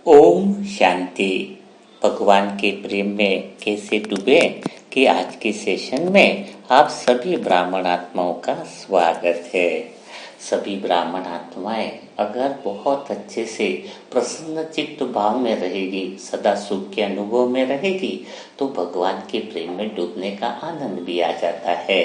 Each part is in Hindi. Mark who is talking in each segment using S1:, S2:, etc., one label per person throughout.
S1: ओम शांति। भगवान के प्रेम में कैसे डूबे कि आज के सेशन में आप सभी ब्राह्मण आत्माओं का स्वागत है। सभी ब्राह्मण आत्माएं अगर बहुत अच्छे से प्रसन्न चित्त भाव में रहेगी, सदा सुख के अनुभव में रहेगी, तो भगवान के प्रेम में डूबने का आनंद भी आ जाता है।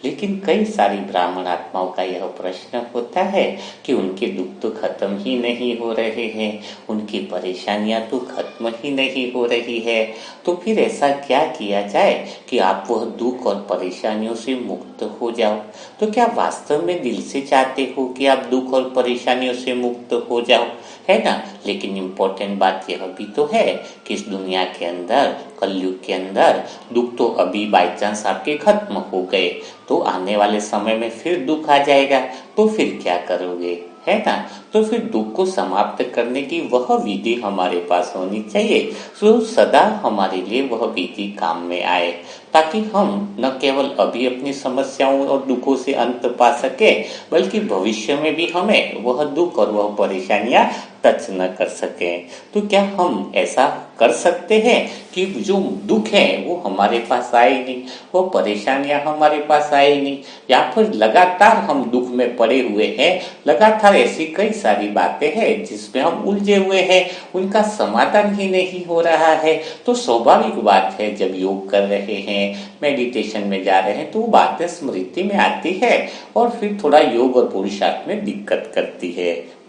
S1: लेकिन कई सारी ब्राह्मण आत्माओं का यह प्रश्न होता है कि उनके दुख तो खत्म ही नहीं हो रहे हैं, उनकी परेशानियां तो खत्म ही नहीं हो रही है। तो फिर ऐसा क्या किया जाए कि आप वह दुख और परेशानियों से मुक्त हो जाओ। तो क्या वास्तव में दिल से चाहते हो कि आप दुख और परेशानियों से मुक्त हो जाओ, है ना? लेकिन इम्पोर्टेंट बात यह भी तो है कि इस दुनिया के अंदर, कलयुग के अंदर दुख तो अभी बाई चांस आपके खत्म हो गए, तो आने वाले समय में फिर दुख आ जाएगा, तो फिर क्या करोगे, है ना? तो फिर दुख को समाप्त करने की वह विधि हमारे पास होनी चाहिए, तो सदा हमारे लिए वह विधि काम में आए, ताकि हम न केवल अभी अपनी समस्याओं और दुखों से अंत पा सके, बल्कि भविष्य में भी हमें वह दुख और वह परेशानियां टच न कर सके। तो क्या हम ऐसा कर सकते हैं कि जो दुख है वो हमारे पास आए ही नहीं, वो परेशानियां हमारे पास आए ही नहीं, या फिर लगातार हम दुख में पड़े हुए हैं, लगातार ऐसी कई सारी बातें हैं जिसमें हम उलझे हुए हैं, उनका समाधान ही नहीं हो रहा है। तो स्वाभाविक बात है, जब योग कर रहे हैं, मेडिटेशन में जा रहे हैं, तो वो बातें स्मृति में आती है और फिर थोड़ा योग और पुरुषार्थ में दिक्कत करती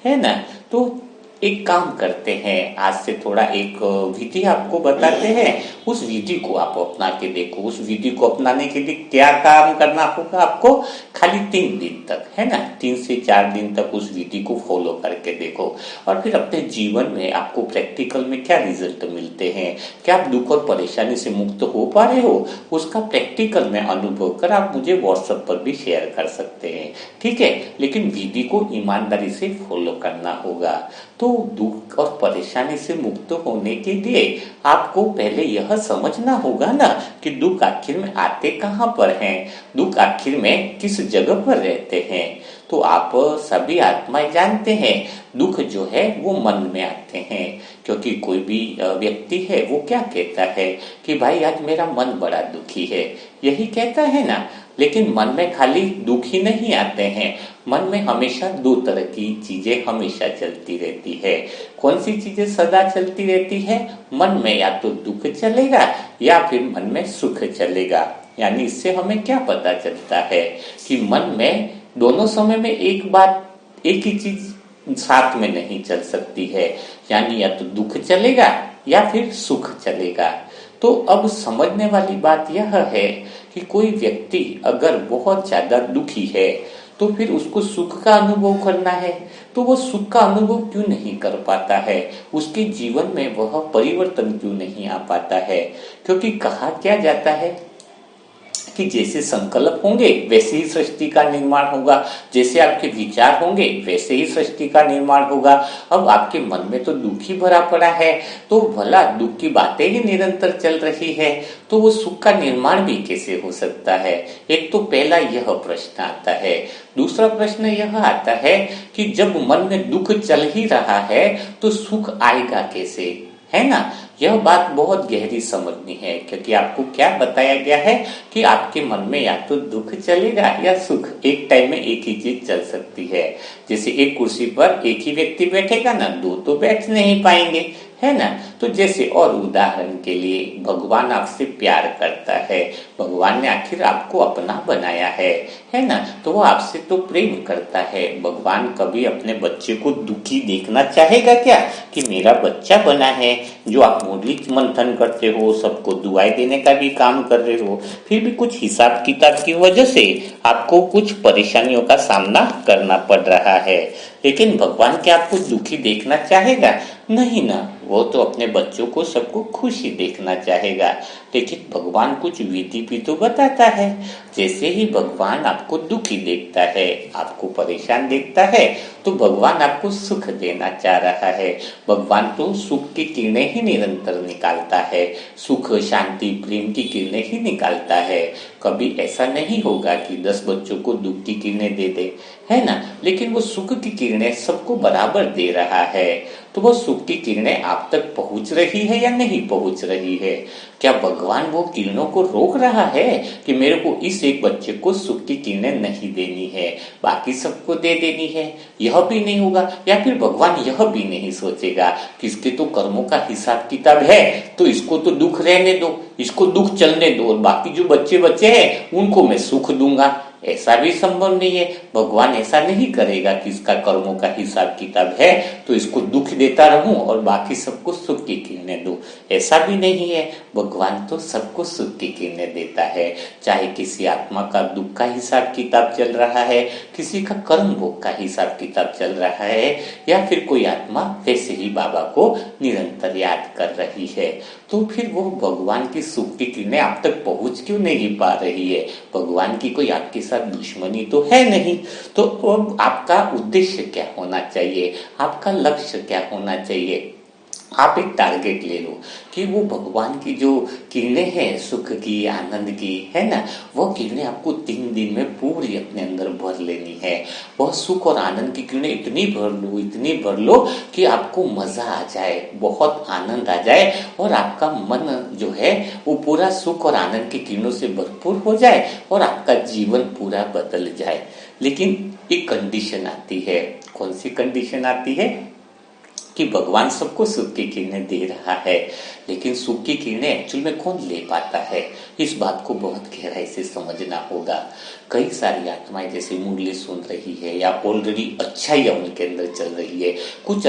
S1: है ना? तो एक काम करते हैं, आज से थोड़ा एक विधि आपको बताते हैं, उस विधि को आप अपना के देखो। उस विधि को अपनाने के लिए क्या काम करना होगा आपको? खाली 3 दिन तक, है ना, 3 से 4 दिन तक उस विधि को फॉलो करके देखो और फिर अपने जीवन में आपको प्रैक्टिकल में क्या रिजल्ट मिलते हैं, क्या आप दुख और परेशानी से मुक्त हो पा रहे हो, उसका प्रैक्टिकल में अनुभव कर आप मुझे व्हाट्सएप पर भी शेयर कर सकते हैं, ठीक है? लेकिन विधि को ईमानदारी से फॉलो करना होगा। तो दुख और परेशानी से मुक्त होने के लिए आपको पहले यह समझना होगा ना कि दुख आखिर में आते कहाँ पर हैं, दुख आखिर में किस जगह पर रहते हैं। तो आप सभी आत्माएं जानते हैं, दुख जो है वो मन में आते हैं, क्योंकि कोई भी व्यक्ति है वो क्या कहता है कि भाई आज मेरा मन बड़ा दुखी है, यही कहता है ना। लेकिन मन में खाली दुख ही नहीं आते हैं, मन में हमेशा 2 तरह की चीजें हमेशा चलती रहती है। कौन सी चीजें सदा चलती रहती है? मन में या तो दुख चलेगा या फिर मन में सुख चलेगा। यानी इससे हमें क्या पता चलता है कि मन में दोनों समय में एक ही चीज साथ में नहीं चल सकती है, यानी या तो दुख चलेगा या फिर सुख चलेगा। तो अब समझने वाली बात यह है कि कोई व्यक्ति अगर बहुत ज्यादा दुखी है तो फिर उसको सुख का अनुभव करना है, तो वो सुख का अनुभव क्यों नहीं कर पाता है, उसके जीवन में वह परिवर्तन क्यों नहीं आ पाता है? क्योंकि कहा क्या जाता है कि जैसे संकल्प होंगे वैसे ही सृष्टि का निर्माण होगा, जैसे आपके विचार होंगे वैसे ही सृष्टि का निर्माण होगा। अब आपके मन में तो दुख ही भरा पड़ा है, तो भला दुख की बातें ही निरंतर चल रही है, तो वो सुख का निर्माण भी कैसे हो सकता है? एक तो पहला यह प्रश्न आता है। दूसरा प्रश्न यह आता है कि जब मन में दुख चल ही रहा है तो सुख आएगा कैसे, है ना? यह बात बहुत गहरी समझनी है, क्योंकि आपको क्या बताया गया है कि आपके मन में या तो दुख चलेगा या सुख, एक टाइम में एक ही चीज चल सकती है। जैसे एक कुर्सी पर एक ही व्यक्ति बैठेगा ना, 2 तो बैठ नहीं पाएंगे, है ना? तो जैसे, और उदाहरण के लिए भगवान आपसे प्यार करता है, भगवान ने आखिर आपको अपना बनाया है ना? तो वो आपसे तो प्रेम करता है। भगवान कभी अपने बच्चे को दुखी देखना चाहेगा क्या कि मेरा बच्चा बना है, जो आप मुरली मंथन करते हो, सबको दुआएं देने का भी काम कर रहे हो, फिर भी कुछ हिसाब किताब की वजह से आपको कुछ परेशानियों का सामना करना पड़ रहा है, लेकिन भगवान क्या आपको दुखी देखना चाहेगा? नहीं ना, वो तो अपने बच्चों को, सबको खुशी देखना चाहेगा। लेकिन भगवान कुछ विधि भी तो बताता है। जैसे ही भगवान आपको दुखी देखता है, आपको परेशान देखता है, तो भगवान आपको सुख देना चाह रहा है। भगवान तो सुख की किरणें ही निरंतर निकालता है, सुख, शांति, प्रेम की किरणें ही निकालता है। कभी ऐसा नहीं होगा कि 10 बच्चों को दुख की किरणें दे दे, है ना। लेकिन वो सुख की किरणें सबको बराबर दे रहा है, तो वो सुख की किरणें आप तक पहुंच रही है या नहीं पहुंच रही है? क्या भगवान वो किरणों को रोक रहा है कि मेरे को इस एक बच्चे को सुख की किरणें नहीं देनी है, बाकी सबको दे देनी है? यह भी नहीं होगा। या फिर भगवान यह भी नहीं सोचेगा कि इसके तो कर्मों का हिसाब किताब है, तो इसको तो दुख रहने दो, इसको दुख चलने दो, और बाकी जो बच्चे बच्चे हैं उनको मैं सुख दूंगा? ऐसा भी संभव नहीं है। भगवान ऐसा नहीं करेगा कि इसका कर्मों का हिसाब किताब है तो इसको दुख देता रहूं और बाकी सबको सुख की किरणें दूं। ऐसा भी नहीं है। भगवान तो सबको सुख की किरणें देता है, चाहे किसी आत्मा का दुख का हिसाब किताब चल रहा है, किसी का कर्म भोग का हिसाब किताब चल रहा है, या फिर कोई आत्मा वैसे ही बाबा को निरंतर याद कर रही है। तो फिर वो भगवान की सुख की किरणें आप तक पहुंच क्यों नहीं पा रही है? भगवान की कोई आपके साथ दुश्मनी तो है नहीं। तो आपका उद्देश्य क्या होना चाहिए, आपका लक्ष्य क्या होना चाहिए? आप एक टारगेट ले लो कि वो भगवान की जो किरणें हैं सुख की, आनंद की, है ना, वो किरणें आपको 3 दिन में पूरी अपने अंदर भर लेनी है। वह सुख और आनंद की किरणें इतनी भर लो, इतनी भर लो कि आपको मजा आ जाए, बहुत आनंद आ जाए, और आपका मन जो है वो पूरा सुख और आनंद की किरणों से भरपूर हो जाए और आपका जीवन पूरा बदल जाए। लेकिन एक कंडीशन आती है। कौन सी कंडीशन आती है? कि भगवान सबको सुख की किरणें दे रहा है, लेकिन सुख की किरणें एक्चुअल में कौन ले पाता है, इस बात को बहुत गहराई से समझना होगा। कई सारी आत्माएं जैसे मुरली सुन रही है या ऑलरेडी अच्छाइयां उनके अंदर चल रही है, कुछ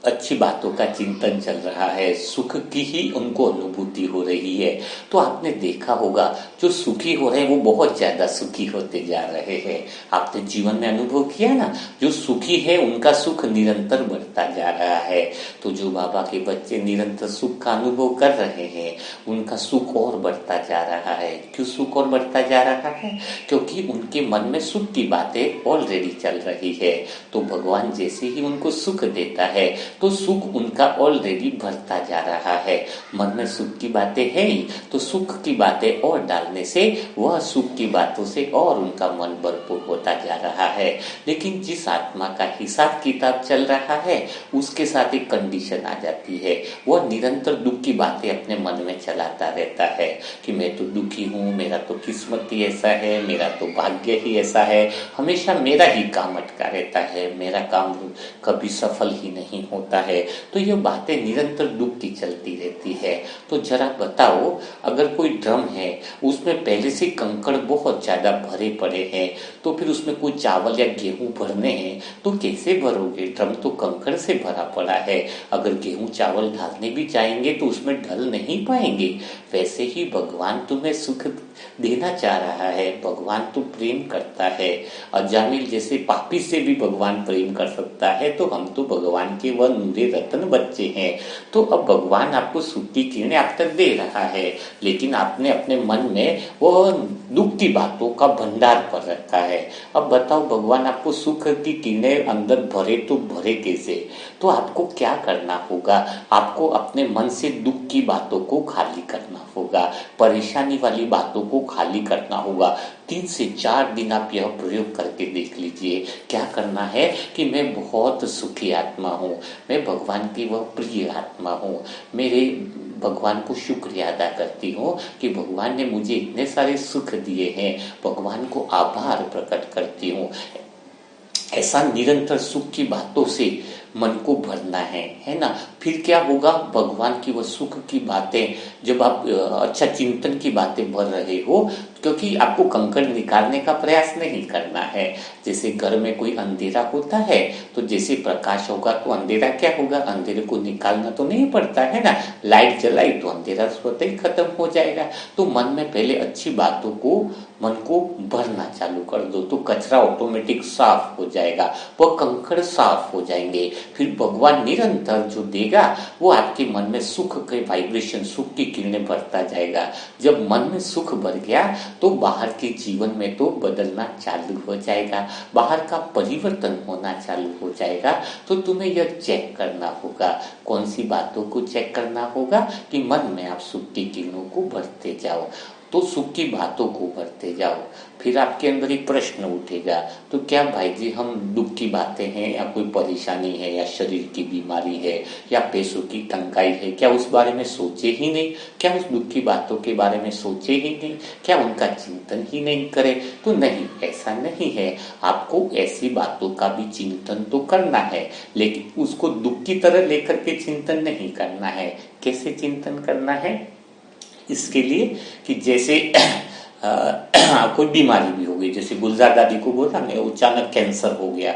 S1: अच्छी बातों का चिंतन चल रहा है, सुख की ही उनको अनुभूति हो रही है, तो आपने देखा होगा जो सुखी हो रहे हैं वो बहुत ज्यादा सुखी होते जा रहे हैं। आपने जीवन में अनुभव किया ना, जो सुखी है उनका सुख निरंतर बढ़ता जा रहा है। तो जो बाबा के बच्चे निरंतर सुख का अनुभव कर रहे हैं उनका सुख और बढ़ता जा रहा है। क्यों सुख और बढ़ता जा रहा है? क्योंकि उनके मन में सुख की बातें ऑलरेडी चल रही है। तो भगवान जैसे ही उनको सुख देता है तो सुख उनका ऑलरेडी बढ़ता जा रहा है। मन में सुख की बातें हैं ही, तो सुख की बातें और डालने से वह सुख की बातों से और उनका मन भरपूर होता जा रहा है। लेकिन जिस आत्मा का हिसाब किताब चल रहा है उसके साथ एक कंडीशन आ जाती है, वह निरंतर दुख की बातें अपने मन में चलाता रहता है कि मैं तो दुखी हूँ, मेरा तो किस्मत ही ऐसा है, मेरा तो भाग्य ही ऐसा है, हमेशा मेरा ही काम अटका रहता है, मेरा काम कभी सफल ही नहीं होता है। तो ये बातें निरंतर दुख की चलती रहती है। तो जरा बताओ, अगर कोई ड्रम है उसमें पहले से कंकड़ बहुत ज्यादा भरे पड़े हैं, तो फिर उसमें कोई चावल या गेहूं भरने हैं तो कैसे भरोगे? ड्रम तो कंकड़ से भरा पड़ा है, अगर गेहूं चावल डालने भी चाहेंगे तो उसमें ढल नहीं पाएंगे। वैसे ही भगवान तुम्हें सुख देना चाह रहा है, भगवान तो प्रेम करता है। अजामिल जैसे पापी से भी भगवान प्रेम कर सकता है, तो हम तो भगवान के वह नूरे रतन बच्चे हैं। तो अब भगवान आपको सुख की किरणें आप तक दे रहा है, लेकिन आपने अपने मन में वो दुख की बातों का भंडार पर रखा है। अब बताओ, भगवान आपको सुख की किरणें अंदर भरे तो भरे कैसे? तो आपको क्या करना होगा? आपको अपने मन से दुख की बातों को खाली करना होगा, परेशानी वाली बातों को खाली करना होगा। 3 से 4 दिन आप यह प्रयोग करके देख लीजिए। क्या करना है कि मैं बहुत सुखी आत्मा हूँ, मैं भगवान की वह प्रिय आत्मा हूँ, मेरे भगवान को शुक्रिया अदा करती हूँ कि भगवान ने मुझे इतने सारे सुख दिए हैं, भगवान को आभार प्रकट करती हूँ। ऐसा निरंतर सुख की बातों से मन को भरना है ना। फिर क्या होगा? भगवान की वह सुख की बातें, जब आप अच्छा चिंतन की बातें भर रहे हो, क्योंकि आपको कंकड़ निकालने का प्रयास नहीं करना है। जैसे घर में कोई अंधेरा होता है तो जैसे प्रकाश होगा तो अंधेरा क्या होगा? अंधेरे को निकालना तो नहीं पड़ता है ना, लाइट जलाई तो अंधेरा स्वतः ही खत्म हो जाएगा। तो मन में पहले अच्छी बातों को, मन को भरना चालू कर दो तो कचरा ऑटोमेटिक साफ हो जाएगा, वह कंकड़ साफ हो जाएंगे। फिर भगवान निरंतर जो देगा वो आपके मन में सुख के वाइब्रेशन, सुख की किरणें भरता जाएगा। जब मन में सुख भर गया तो बाहर के जीवन में तो बदलना चालू हो जाएगा, बाहर का परिवर्तन होना चालू हो जाएगा। तो तुम्हें यह चेक करना होगा, कौन सी बातों को चेक करना होगा कि मन में आप सुख की किरणों को भरते जाओ। तो सुख की बातों को करते जाओ। फिर आपके अंदर एक प्रश्न उठेगा, तो क्या भाई जी हम दुख की बातें हैं या कोई परेशानी है या शरीर की बीमारी है या पैसों की तंगाई है, क्या उस बारे में सोचे ही नहीं? क्या उस दुख की बातों के बारे में सोचे ही नहीं? क्या उनका चिंतन ही नहीं करे? तो नहीं, ऐसा नहीं है। आपको ऐसी बातों का भी चिंतन तो करना है, लेकिन उसको दुख की तरह लेकर के चिंतन नहीं करना है। कैसे चिंतन करना है? इसके लिए कि जैसे कोई बीमारी भी हो गई, जैसे गुलजार दादी को बोला ना अचानक कैंसर हो गया,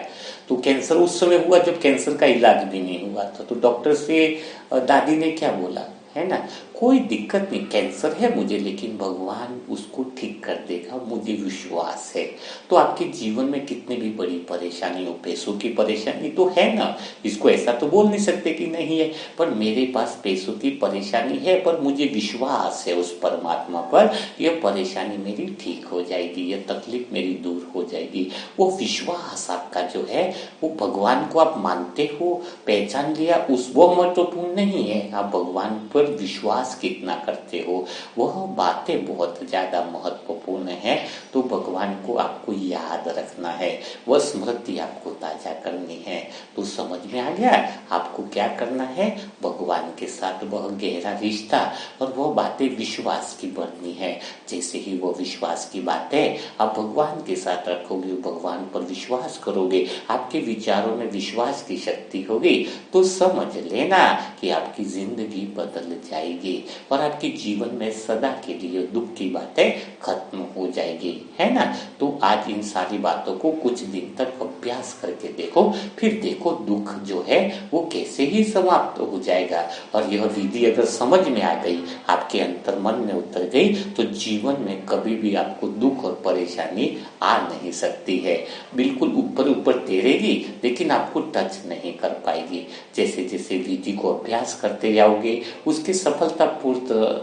S1: तो कैंसर उस समय हुआ जब कैंसर का इलाज भी नहीं हुआ था। तो डॉक्टर से दादी ने क्या बोला, है ना, कोई दिक्कत नहीं, कैंसर है मुझे, लेकिन भगवान उसको ठीक कर देगा, मुझे विश्वास है। तो आपके जीवन में कितनी भी बड़ी परेशानी हो, पैसों की परेशानी तो है ना, इसको ऐसा तो बोल नहीं सकते कि नहीं है, पर मेरे पास पैसों की परेशानी है, पर मुझे विश्वास है उस परमात्मा पर, यह परेशानी मेरी ठीक हो जाएगी, यह तकलीफ मेरी दूर हो जाएगी। वो विश्वास आपका जो है, वो भगवान को आप मानते हो, पहचान लिया, उस वो महत्वपूर्ण नहीं है, आप भगवान पर विश्वास कितना करते हो, वह बातें बहुत ज्यादा महत्वपूर्ण है। तो भगवान को आपको याद रखना है, वह स्मृति आपको ताजा करनी है। तो समझ में आ गया आपको क्या करना है? भगवान के साथ वह गहरा रिश्ता और वह बातें विश्वास की बढ़नी है। जैसे ही वह विश्वास की बातें आप भगवान के साथ रखोगे, भगवान पर विश्वास करोगे, आपके विचारों में विश्वास की शक्ति होगी, तो समझ लेना कि आपकी जिंदगी बदल जाएगी और आपके जीवन में सदा के लिए दुख की बातें खत्म हो जाएगी, है ना। तो आज इन सारी बातों को कुछ दिन तक अभ्यास करके देखो, फिर देखो दुख जो है वो कैसे ही समाप्त हो जाएगा। और यह विधि अगर समझ में आ गई, आपके अंतर मन में उतर गई, तो जीवन में कभी भी आपको दुख और परेशानी आ नहीं सकती है। बिल्कुल ऊपर ऊपर तैरेगी, लेकिन आपको टच नहीं कर पाएगी। जैसे जैसे विधि को अभ्यास करते जाओगे, उसके सफलता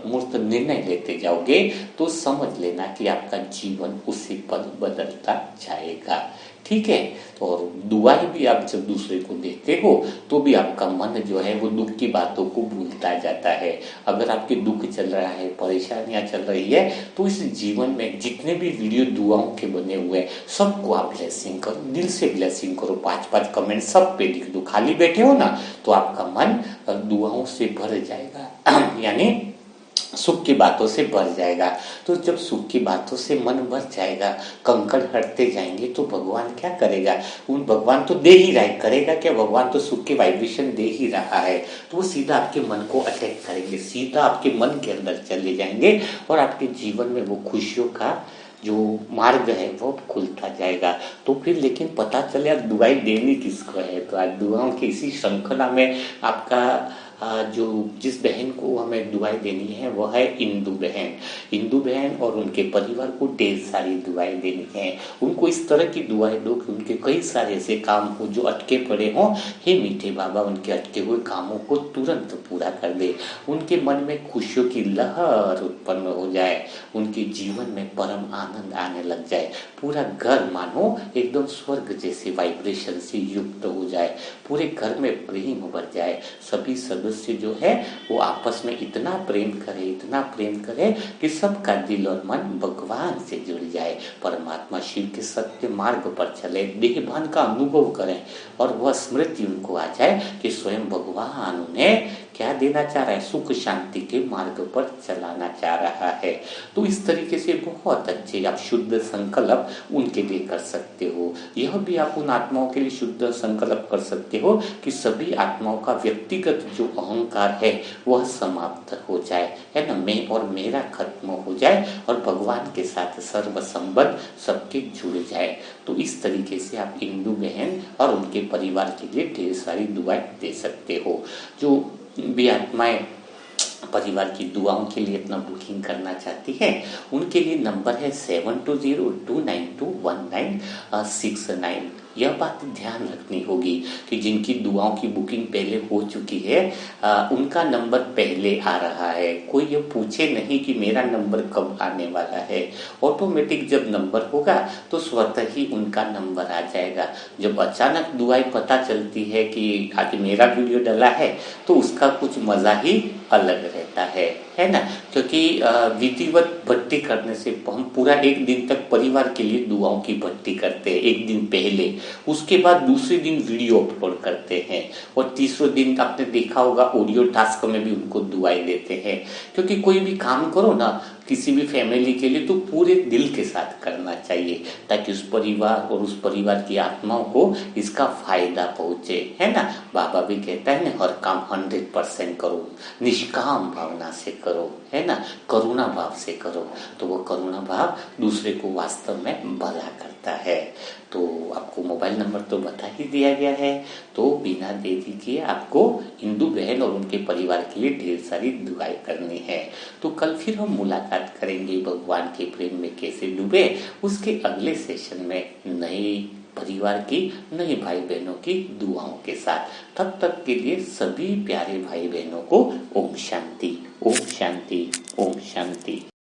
S1: मूर्त निर्णय लेते जाओगे, तो समझ लेना कि आपका जीवन उसी पल बदलता जाएगा। ठीक है। और दुआएं भी आप जब दूसरे को देते हो, तो भी आपका मन जो है वो दुख की बातों को भूलता जाता है। अगर आपके दुख चल रहा है, परेशानियां चल रही है, तो इस जीवन में जितने भी वीडियो दुआओं के बने हुए हैं, सबको आप ब्लेसिंग करो, दिल से ब्लेसिंग करो, 5-5 कमेंट सब पे लिख दो। खाली बैठे हो ना, तो आपका मन दुआओं से भर जाएगा, यानी सुख की बातों से भर जाएगा। तो जब सुख की बातों से मन भर जाएगा, कंकड़ हटते जाएंगे, तो भगवान क्या करेगा? उन भगवान तो दे ही रहा है, करेगा क्या? भगवान तो सुख के वाइब्रेशन दे ही रहा है, तो वो सीधा आपके मन को अटैक करेंगे, सीधा आपके मन के अंदर चले जाएंगे और आपके जीवन में वो खुशियों का जो मार्ग है वो खुलता जाएगा। तो फिर लेकिन पता चले दुआएं देनी किसको है, तो आज दुआओं की इसी श्रृंखला में आपका जो जिस बहन को हमें दुआएं देनी है वो है इंदु बहन। इंदु बहन और उनके परिवार को ढेर सारी दुआएं देनी है। उनको इस तरह की दुआएं दो कि उनके कई सारे ऐसे काम हो जो अटके पड़े हों, हे मीठे बाबा उनके अटके हुए कामों को तुरंत पूरा कर दे, उनके मन में खुशियों की लहर उत्पन्न हो जाए, उनके जीवन में परम आनंद आने लग जाए, पूरा घर मानो एकदम स्वर्ग जैसे वाइब्रेशन से युक्त हो जाए, पूरे घर में प्रेम बढ़ जाए, सभी सदस्य जो है वो आपस में इतना प्रेम करे कि सबका दिल और मन भगवान से जुड़ जाए, परमात्मा शिव के सत्य मार्ग पर चले, देहभान का अनुभव करें और वह स्मृति उनको आ जाए कि स्वयं भगवान उन्हें क्या देना चाह रहा है, सुख शांति के मार्ग पर चलाना चाह रहा है। तो इस तरीके से बहुत अच्छे आप शुद्ध संकल्प उनके लिए कर सकते हो। यह भी आप उन आत्माओं के लिए शुद्ध संकल्प कर सकते हो कि सभी आत्माओं का व्यक्तिगत जो अहंकार है वह समाप्त हो जाए, है ना, मैं और मेरा खत्म हो जाए और भगवान के साथ सर्व संबंध सबके जुड़ जाए। तो इस तरीके से आप इंदु बहन और उनके परिवार के लिए ढेर सारी दुआएं दे सकते हो। जो भी आत्माएं परिवार की दुआओं के लिए अपना बुकिंग करना चाहती है, उनके लिए नंबर है 7202921969। यह बात ध्यान रखनी होगी कि जिनकी दुआओं की बुकिंग पहले हो चुकी है, उनका नंबर पहले आ रहा है। कोई ये पूछे नहीं कि मेरा नंबर कब आने वाला है, ऑटोमेटिक जब नंबर होगा तो स्वतः ही उनका नंबर आ जाएगा। जब अचानक दुआएं पता चलती है कि आज मेरा वीडियो डला है, तो उसका कुछ मजा ही अलग रहता है। है ना। क्योंकि विधिवत भक्ति करने से हम पूरा एक दिन तक परिवार के लिए दुआओं की भक्ति करते हैं एक दिन पहले, उसके बाद दूसरे दिन वीडियो अपलोड करते हैं, और तीसरे दिन आपने देखा होगा ऑडियो टास्क में भी उनको दुआएं देते हैं। क्योंकि कोई भी काम करो ना किसी भी फैमिली के लिए तो पूरे दिल के साथ करना चाहिए, ताकि उस परिवार और उस परिवार की आत्माओं को इसका फायदा पहुंचे, है ना। बाबा भी कहता है ना, हर काम 100% करो, निष्काम भावना से करो, है ना, करुणा भाव से करो, तो वो करुणा भाव दूसरे को वास्तव में भला करता है। तो आपको मोबाइल नंबर तो बता ही दिया गया है, तो बिना देरी किए आपको हिंदू बहन और उनके परिवार के लिए ढेर सारी दुआएं करनी है। तो कल फिर हम मुलाकात करेंगे भगवान के प्रेम में कैसे डूबे, उसके अगले सेशन में नए परिवार की, नए भाई बहनों की दुआओं के साथ। तब तक के लिए सभी प्यारे भाई बहनों को ओम शांति, ओम शांति, ओम शांति।